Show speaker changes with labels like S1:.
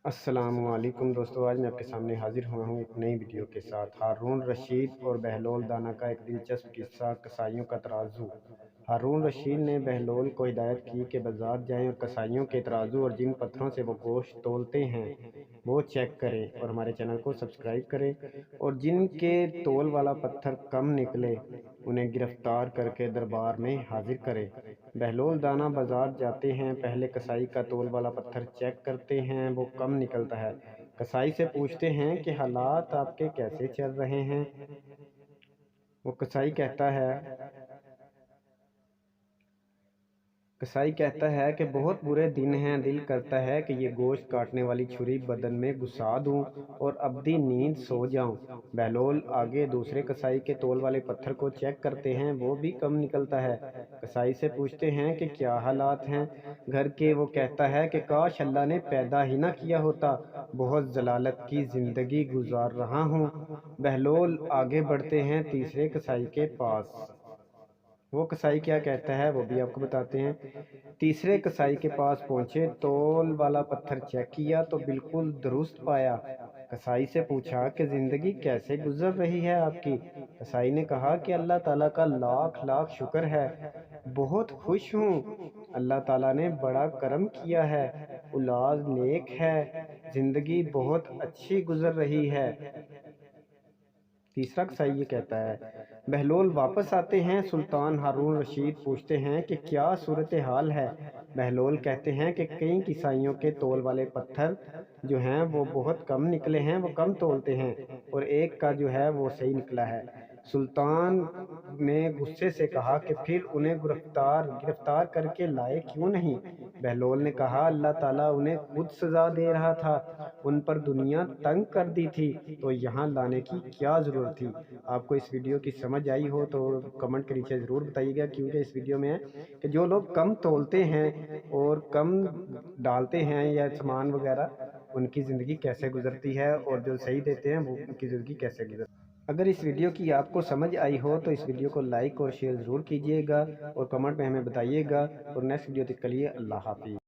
S1: السلام علیکم دوستو، آج میں آپ کے سامنے حاضر ہوا ہوں ایک نئی ویڈیو کے ساتھ۔ ہارون رشید اور بہلول دانا کا ایک دلچسپ قصہ، کسائیوں کا ترازو۔ ہارون رشید نے بہلول کو ہدایت کی کہ بازار جائیں اور کسائیوں کے ترازو اور جن پتھروں سے وہ گوشت تولتے ہیں وہ چیک کریں، اور ہمارے چینل کو سبسکرائب کریں، اور جن کے تول والا پتھر کم نکلے انہیں گرفتار کر کے دربار میں حاضر کریں۔ بہلول دانا بازار جاتے ہیں، پہلے کسائی کا تول والا پتھر چیک کرتے ہیں، وہ کم نکلتا ہے۔ کسائی سے پوچھتے ہیں کہ حالات آپ کے کیسے چل رہے ہیں؟ وہ کسائی کہتا ہے کہ بہت برے دن ہیں، دل کرتا ہے کہ یہ گوشت کاٹنے والی چھری بدن میں گھسا دوں اور ابدی نیند سو جاؤں۔ بہلول آگے دوسرے کسائی کے تول والے پتھر کو چیک کرتے ہیں، وہ بھی کم نکلتا ہے۔ کسائی سے پوچھتے ہیں کہ کیا حالات ہیں گھر کے؟ وہ کہتا ہے کہ کاش اللہ نے پیدا ہی نہ کیا ہوتا، بہت ذلالت کی زندگی گزار رہا ہوں۔ بہلول آگے بڑھتے ہیں تیسرے کسائی کے پاس۔ وہ کسائی کیا کہتا ہے وہ بھی آپ کو بتاتے ہیں۔ تیسرے کسائی کے پاس پہنچے، تول والا پتھر چیک کیا تو بالکل درست پایا۔ کسائی سے پوچھا کہ زندگی کیسے گزر رہی ہے آپ کی؟ کسائی نے کہا کہ اللہ تعالیٰ کا لاکھ لاکھ شکر ہے، بہت خوش ہوں۔ اللہ تعالیٰ نے بڑا کرم کیا ہے، اولاد نیک ہے، زندگی بہت اچھی گزر رہی ہے۔ تیسرا کسائی یہ کہتا ہے۔ بہلول واپس آتے ہیں، سلطان ہارون رشید پوچھتے ہیں کہ کیا صورتحال ہے؟ بہلول کہتے ہیں کہ کئی کسائیوں کے تول والے پتھر جو ہیں وہ بہت کم نکلے ہیں، وہ کم تولتے ہیں، اور ایک کا جو ہے وہ صحیح نکلا ہے۔ سلطان نے غصے سے کہا کہ پھر انہیں گرفتار کر کے لائے کیوں نہیں؟ بہلول نے کہا اللہ تعالیٰ انہیں خود سزا دے رہا تھا، ان پر دنیا تنگ کر دی تھی تو یہاں لانے کی کیا ضرورت تھی؟ آپ کو اس ویڈیو کی سمجھ آئی ہو تو کمنٹ کے نیچے ضرور بتائیے گا، کیونکہ اس ویڈیو میں ہے کہ جو لوگ کم تولتے ہیں اور کم ڈالتے ہیں یا سامان وغیرہ، ان کی زندگی کیسے گزرتی ہے، اور جو صحیح دیتے ہیں وہ ان کی زندگی کیسے گزرتی ہے۔ اگر اس ویڈیو کی آپ کو سمجھ آئی ہو تو اس ویڈیو کو لائک اور شیئر ضرور کیجیے گا، اور کمنٹ میں ہمیں بتائیے گا، اور نیکسٹ ویڈیو تک کے لیے اللہ حافظ۔